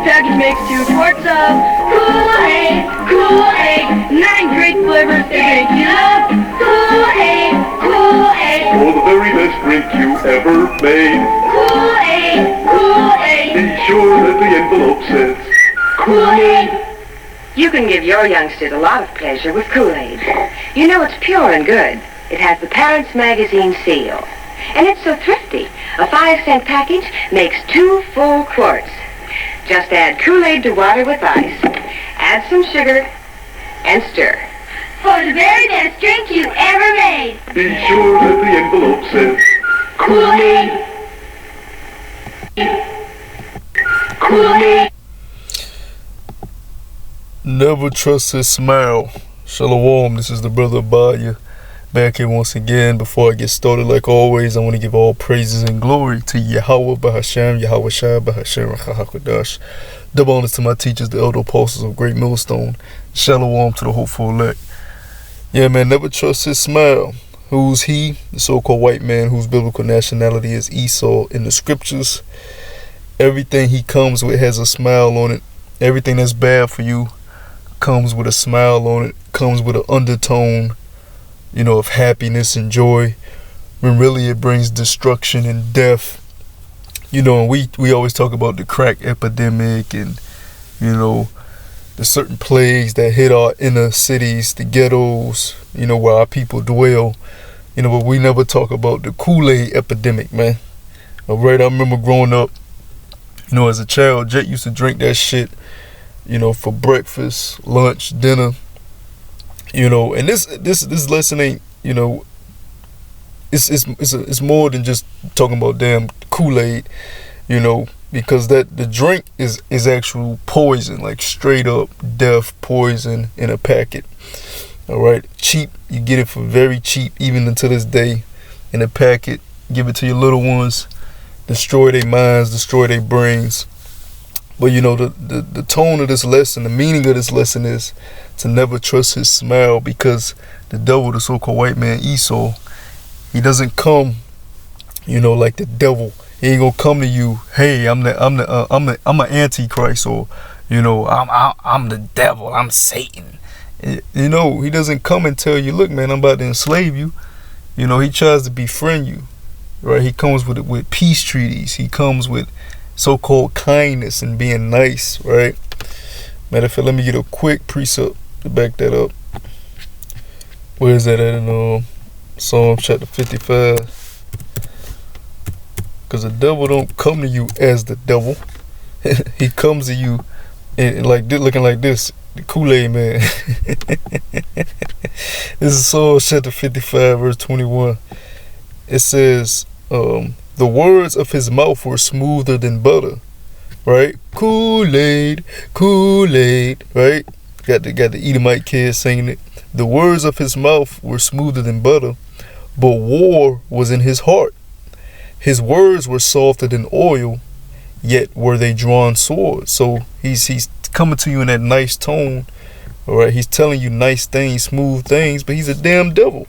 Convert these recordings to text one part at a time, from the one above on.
Package makes 2 quarts of Kool-Aid, Kool-Aid, 9 great flavors to make you love Kool-Aid, Kool-Aid. For the very best drink you ever made. Kool-Aid, Kool-Aid. Be sure that the envelope says Kool-Aid. You can give your youngsters a lot of pleasure with Kool-Aid. You know it's pure and good. It has the Parents Magazine seal. And it's so thrifty. A 5-cent package makes 2 full quarts. Just add Kool-Aid to water with ice. Add some sugar and stir. For the very best drink you ever made. Be sure that the envelope says Kool-Aid. Kool-Aid. Never trust his smile. Shalom, this is the brother Abaya. Back here once again. Before I get started, like always, I want to give all praises and glory to Yahweh Bahashem, Yahweh Shai Bahashem Rachahakadash. Double honors to my teachers, the elder apostles of Great Millstone. Shalom to the hopeful elect. Yeah, man, never trust his smile. Who's he? The so-called white man whose biblical nationality is Esau in the scriptures. Everything he comes with has a smile on it. Everything that's bad for you comes with a smile on it, comes with an undertone, of happiness and joy, when really it brings destruction and death. And we always talk about the crack epidemic and, the certain plagues that hit our inner cities, the ghettos, where our people dwell, but we never talk about the Kool-Aid epidemic, man. All right, I remember growing up, as a child, Jet used to drink that shit, for breakfast, lunch, dinner. And this lesson ain't, it's more than just talking about damn Kool-Aid, because the drink is actual poison, like straight up death poison in a packet. All right, cheap, you get it for very cheap, even until this day, in a packet. Give it to your little ones, destroy their minds, destroy their brains. But the tone of this lesson, the meaning of this lesson is to never trust his smile, because the devil, the so-called white man Esau, he doesn't come, like the devil. He ain't gonna come to you, hey, I'm an antichrist, or I'm the devil, I'm Satan. He doesn't come and tell you, look, man, I'm about to enslave you. He tries to befriend you, right? He comes with peace treaties. He comes with so-called kindness and being nice, right? Matter of fact, let me get a quick precept to back that up. Where is that at in Psalm chapter 55? Because the devil don't come to you as the devil. He comes to you and looking like this, the Kool-Aid man. This is Psalm chapter 55, verse 21. It says, the words of his mouth were smoother than butter, right? Kool-Aid, Kool-Aid, right? Got the Edomite kids singing it. The words of his mouth were smoother than butter, but war was in his heart. His words were softer than oil, yet were they drawn swords. So he's coming to you in that nice tone, all right? He's telling you nice things, smooth things, but he's a damn devil.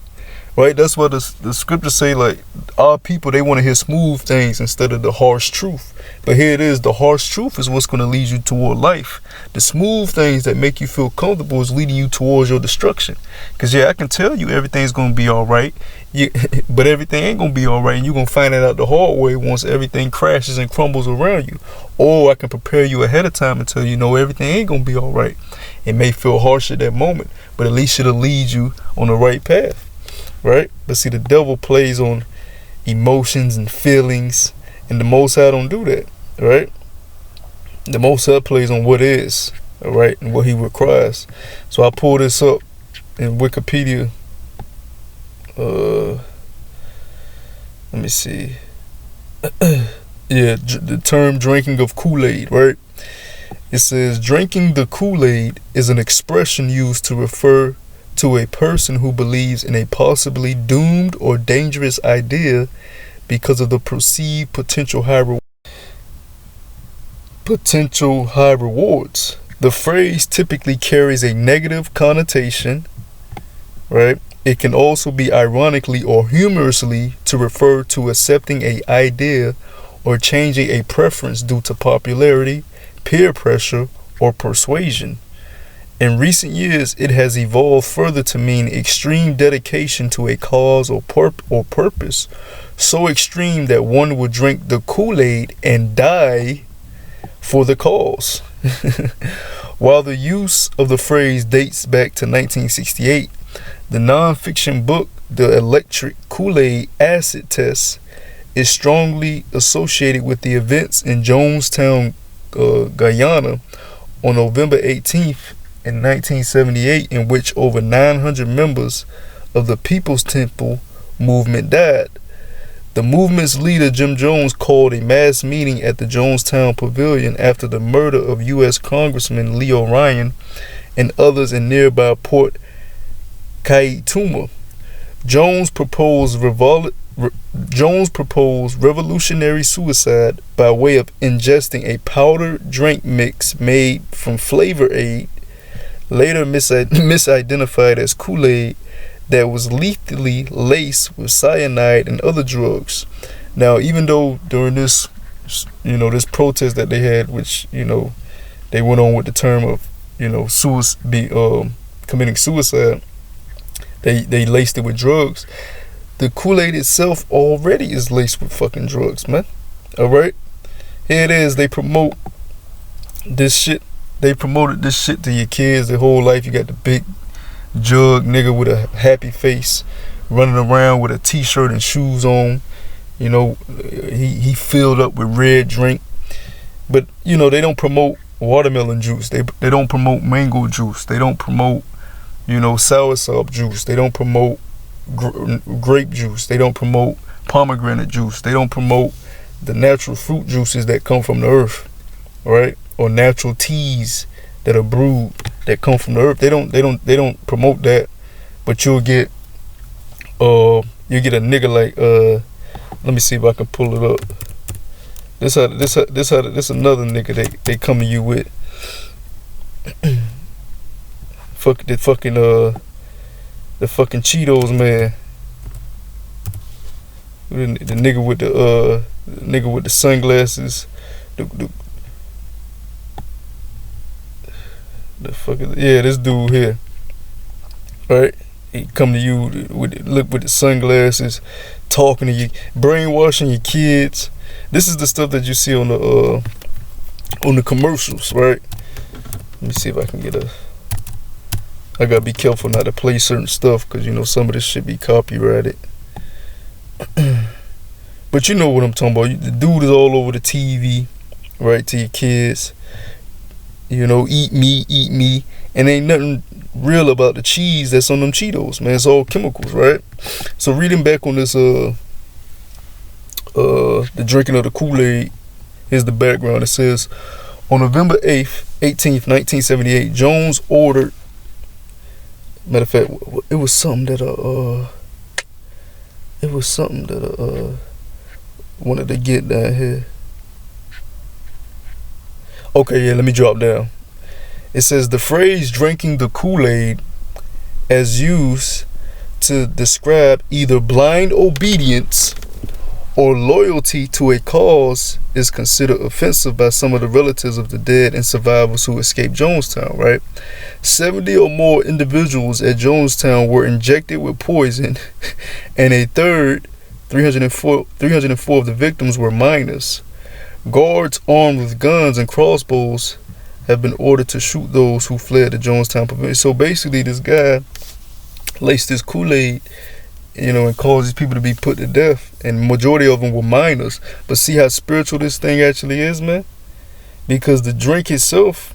Right, that's what the scriptures say, like, our people, they want to hear smooth things instead of the harsh truth. But here it is, the harsh truth is what's going to lead you toward life. The smooth things that make you feel comfortable is leading you towards your destruction. Because, I can tell you everything's going to be all right, but everything ain't going to be all right, and you're going to find it out the hard way once everything crashes and crumbles around you. Or I can prepare you ahead of time and tell you, no, everything ain't going to be all right. It may feel harsh at that moment, but at least it'll lead you on the right path. Right? But see, the devil plays on emotions and feelings, and the Most High don't do that. Right? The Most High plays on what is, all right, and what he requires. So I pull this up in Wikipedia. Let me see. The term drinking of Kool-Aid, right? It says drinking the Kool-Aid is an expression used to refer to a person who believes in a possibly doomed or dangerous idea because of the perceived potential high reward. potential high rewards. The phrase typically carries a negative connotation, right? It can also be ironically or humorously to refer to accepting an idea or changing a preference due to popularity, peer pressure, or persuasion. In recent years, it has evolved further to mean extreme dedication to a cause or purpose, so extreme that one would drink the Kool-Aid and die for the cause. While the use of the phrase dates back to 1968, the non-fiction book The Electric Kool-Aid Acid Test is strongly associated with the events in Jonestown, Guyana on November 18th in 1978, in which over 900 members of the People's Temple movement died. The movement's leader, Jim Jones, called a mass meeting at the Jonestown Pavilion after the murder of U.S. Congressman Leo Ryan and others in nearby Port Kaituma. Jones proposed revolutionary suicide by way of ingesting a powdered drink mix made from Flavor Aid, later misidentified as Kool-Aid, that was lethally laced with cyanide and other drugs. Now, even though during this, this protest that they had, which, they went on with the term of, committing suicide, they laced it with drugs. The Kool-Aid itself already is laced with fucking drugs, man. Alright? Here it is. They promote this shit. They promoted this shit to your kids their whole life. You got the big jug nigga with a happy face running around with a t-shirt and shoes on. He filled up with red drink. But, they don't promote watermelon juice. They don't promote mango juice. They don't promote, soursop juice. They don't promote grape juice. They don't promote pomegranate juice. They don't promote the natural fruit juices that come from the earth, right? Or natural teas that are brewed that come from the earth. They don't promote that. But you'll get a nigga like let me see if I can pull it up. This another nigga they come to you with. The fucking Cheetos, man. The nigga with the sunglasses. This dude here. Right? He come to you with the sunglasses, talking to you, brainwashing your kids. This is the stuff that you see on the commercials, right? Let me see if I can get I gotta be careful not to play certain stuff, because some of this shit be copyrighted. But you know what I'm talking about. The dude is all over the TV, right, to your kids. Eat me, and ain't nothing real about the cheese that's on them Cheetos, man. It's all chemicals, right? So reading back on this the drinking of the Kool-Aid, here's the background. It says, on November 18th, 1978, Jones ordered, matter of fact, it was something that wanted to get down here. Okay, yeah, let me drop down. It says the phrase drinking the Kool-Aid, as used to describe either blind obedience or loyalty to a cause, is considered offensive by some of the relatives of the dead and survivors who escaped Jonestown, right? 70 or more individuals at Jonestown were injected with poison, and a third, 304 of the victims were minors. Guards armed with guns and crossbows have been ordered to shoot those who fled the Jonestown Pavilion. So basically, this guy laced this Kool-Aid, and caused these people to be put to death. And majority of them were minors. But see how spiritual this thing actually is, man? Because the drink itself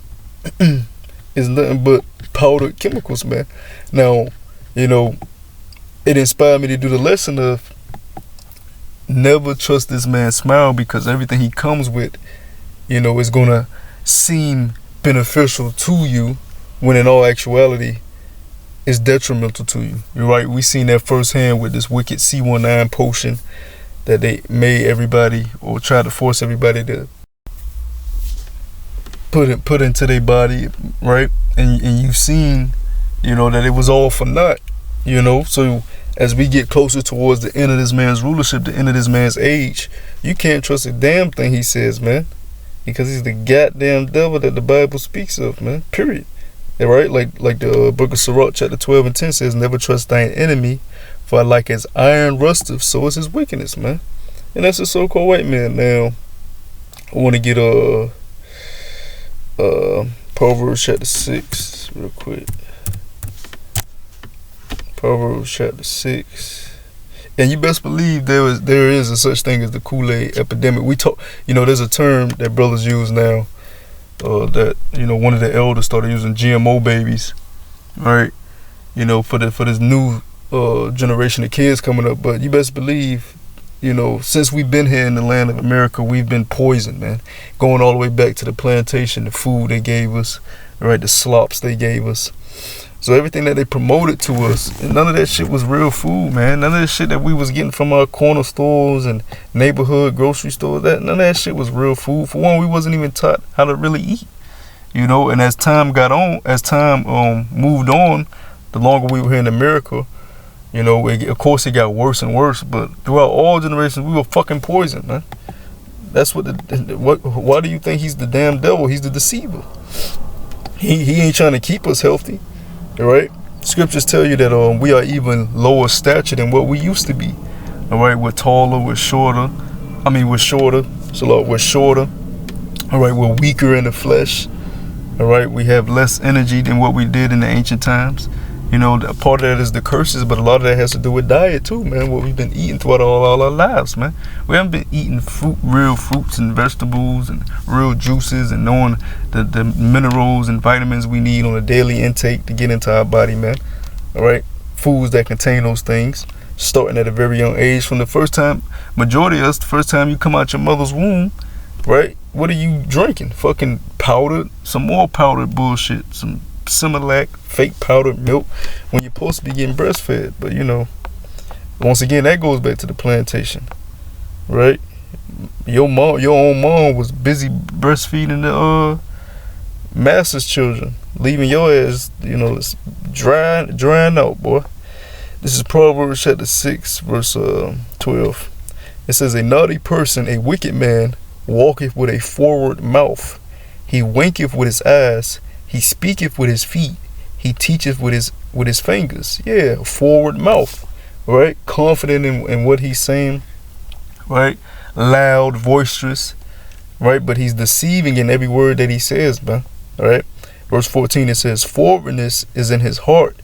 is nothing but powdered chemicals, man. Now, it inspired me to do the lesson of never trust this man's smile, because everything he comes with, is gonna seem beneficial to you, when in all actuality it's detrimental to you. You're right. We seen that firsthand with this wicked C19 potion that they made everybody, or tried to force everybody to put into their body, right? And you've seen, you know, that it was all for naught, you know. So as we get closer towards the end of this man's rulership, the end of this man's age, you can't trust a damn thing he says, man, because he's the goddamn devil that the Bible speaks of, man. Period. Yeah, right? Like the book of Sirach, chapter 12 and 10 says, never trust thine enemy, for like as iron rusteth, so is his wickedness, man. And that's the so-called white man. Now, I want to get Proverbs chapter 6 real quick. Proverbs chapter 6. And you best believe there is a such thing as the Kool-Aid epidemic. We talk, you know, there's a term that brothers use now, that, you know, one of the elders started using GMO babies, right? You know, for this new generation of kids coming up. But you best believe, you know, since we've been here in the land of America, we've been poisoned, man. Going all the way back to the plantation, the food they gave us, right? The slops they gave us. So everything that they promoted to us, and none of that shit was real food, man. None of that shit that we was getting from our corner stores and neighborhood grocery stores, none of that shit was real food. For one, we wasn't even taught how to really eat, you know. And as time moved on, the longer we were here in America, you know, of course it got worse and worse. But throughout all generations, we were fucking poisoned, man. That's why do you think he's the damn devil? He's the deceiver. He ain't trying to keep us healthy. All right, scriptures tell you that we are even lower stature than what we used to be. All right, we're taller, we're shorter. We're shorter. We're shorter. All right, we're weaker in the flesh. All right, we have less energy than what we did in the ancient times. You know, part of that is the curses, but a lot of that has to do with diet too, man. What we've been eating throughout all our lives, man. We haven't been eating real fruits and vegetables and real juices and knowing the minerals and vitamins we need on a daily intake to get into our body, man. All right, foods that contain those things, starting at a very young age. From the first time, majority of us, the first time you come out your mother's womb, right? What are you drinking? Fucking powdered, some more powdered bullshit, some Similac, fake powdered milk, when you're supposed to be getting breastfed. But you know, once again, that goes back to the plantation, right? Your own mom was busy breastfeeding the master's children, leaving your ass, you know, drying out, boy. This is Proverbs chapter 6, verse 12. It says, a naughty person, a wicked man, walketh with a forward mouth. He winketh with his eyes. He speaketh with his feet. He teacheth with his fingers. Yeah, forward mouth, right? Confident in what he's saying, right? Loud, boisterous, right? But he's deceiving in every word that he says, man. All right. Verse 14, it says, forwardness is in his heart.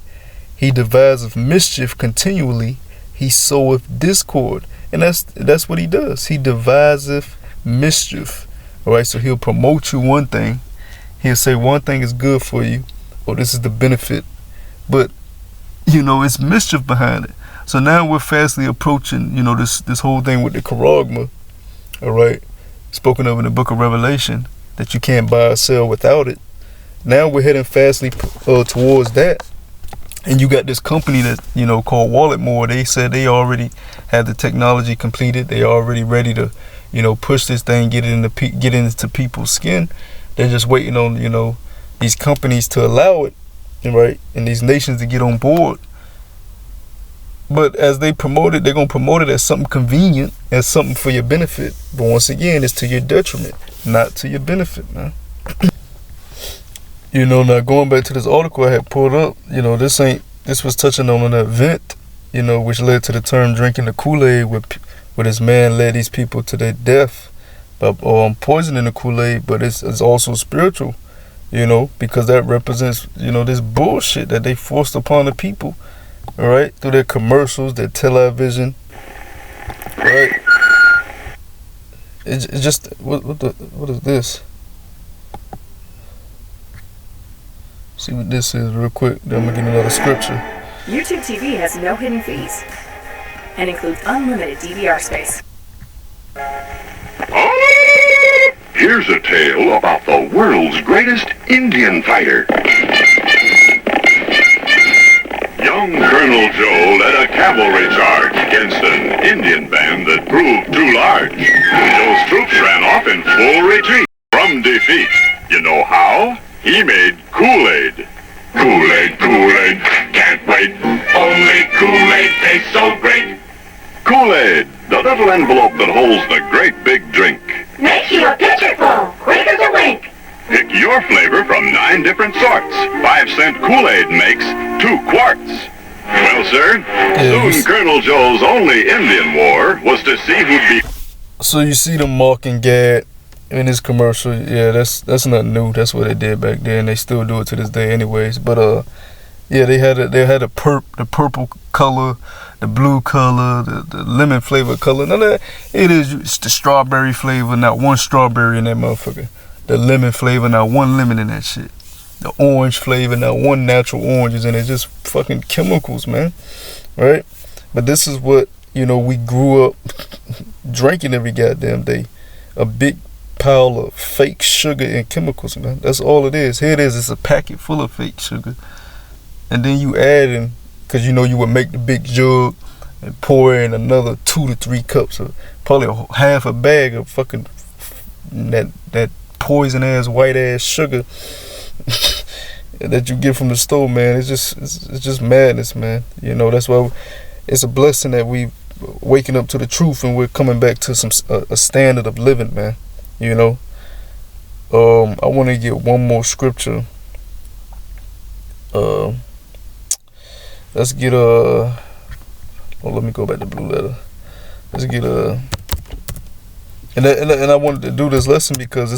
He deviseth mischief continually. He soweth discord. And that's what he does. He deviseth mischief. All right. So he'll promote you one thing. He'll say one thing is good for you, or this is the benefit, but you know, it's mischief behind it. So now we're fastly approaching, you know, this whole thing with the charagma, all right, spoken of in the book of Revelation, that you can't buy or sell without it. Now we're heading fastly towards that, and you got this company that, you know, called Walletmore. They said they already had the technology completed. They already ready to, you know, push this thing, get into people's skin. They're just waiting on, you know, these companies to allow it, right, and these nations to get on board. But as they promote it, they're going to promote it as something convenient, as something for your benefit. But once again, it's to your detriment, not to your benefit, man. You know, now going back to this article I had pulled up, you know, this was touching on an event, you know, which led to the term drinking the Kool-Aid, where this man led these people to their death by poisoning the Kool-Aid. But it's also spiritual, you know, because that represents, you know, this bullshit that they forced upon the people, all right, through their commercials, their television, right? It's just what is this? See what this is real quick. Then I'm gonna get another scripture. YouTube TV has no hidden fees and includes unlimited DVR space. Here's a tale about the world's greatest Indian fighter. Young Colonel Joe led a cavalry charge against an Indian band that proved too large. Joe's troops ran off in full retreat from defeat. You know how? He made Kool-Aid. Kool-Aid, Kool-Aid, can't wait. Only Kool-Aid tastes so great. Kool-Aid, the little envelope that holds the great big drink. Makes you a pitcher full, quick as a wink. Pick your flavor from 9 different sorts. 5-cent Kool-Aid makes 2 quarts. Well, sir, soon Colonel Joe's only Indian war was to see who'd be... So you see them mocking Gad in his commercial. Yeah, that's nothing new. That's what they did back then. They still do it to this day anyways. But yeah, they had the purple color, the blue color, the lemon flavor color. None of that. It's the strawberry flavor, not one strawberry in that motherfucker. The lemon flavor, not one lemon in that shit. The orange flavor, not one natural orange is in it. Just fucking chemicals, man. Right? But this is what, we grew up drinking every goddamn day. A big pile of fake sugar and chemicals, man. That's all it is. Here it is. It's a packet full of fake sugar. And then you add in, because you would make the big jug and pour in another 2 to 3 cups of probably half a bag of fucking that poison ass white ass sugar that you get from the store, man. It's just madness, man. That's why it's a blessing that we waking up to the truth and we're coming back to a standard of living, man. I want to get one more scripture. Let's get let me go back to Blue Letter. Let's get and I wanted to do this lesson because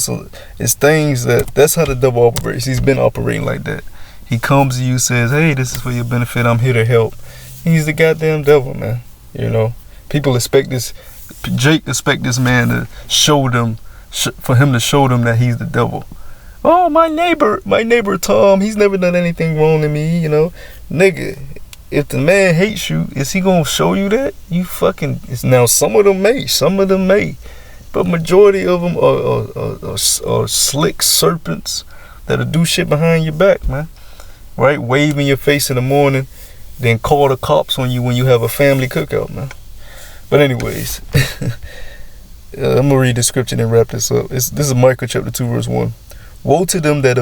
it's things that's how the devil operates. He's been operating like that. He comes to you, says, "Hey, this is for your benefit. I'm here to help." He's the goddamn devil, man. People expect this. Jake expect this man to show them, for him to show them that he's the devil. Oh, my neighbor Tom, he's never done anything wrong to me, nigga. If the man hates you, is he gonna show you that? Now some of them may, but majority of them are slick serpents that'll do shit behind your back, man. Right, wave in your face in the morning, then call the cops on you when you have a family cookout, man. But anyways, I'm gonna read the scripture and wrap this up. This is Micah chapter 2 verse 1. Woe to them that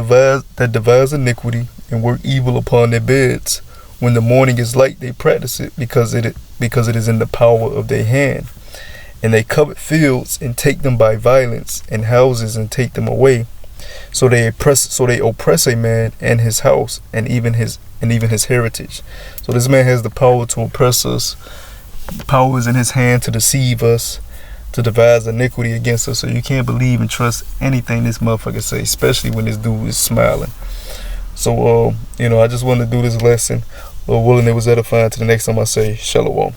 devise iniquity and work evil upon their beds. When the morning is light, they practice it because it is in the power of their hand. And they covet fields and take them by violence, and houses and take them away. So they oppress a man and his house and even his heritage. So this man has the power to oppress us. The power is in his hand to deceive us, to devise iniquity against us. So you can't believe and trust anything this motherfucker say, especially when this dude is smiling. So I just wanted to do this lesson. Lord willing, it was edifying. To the next time I say shalom.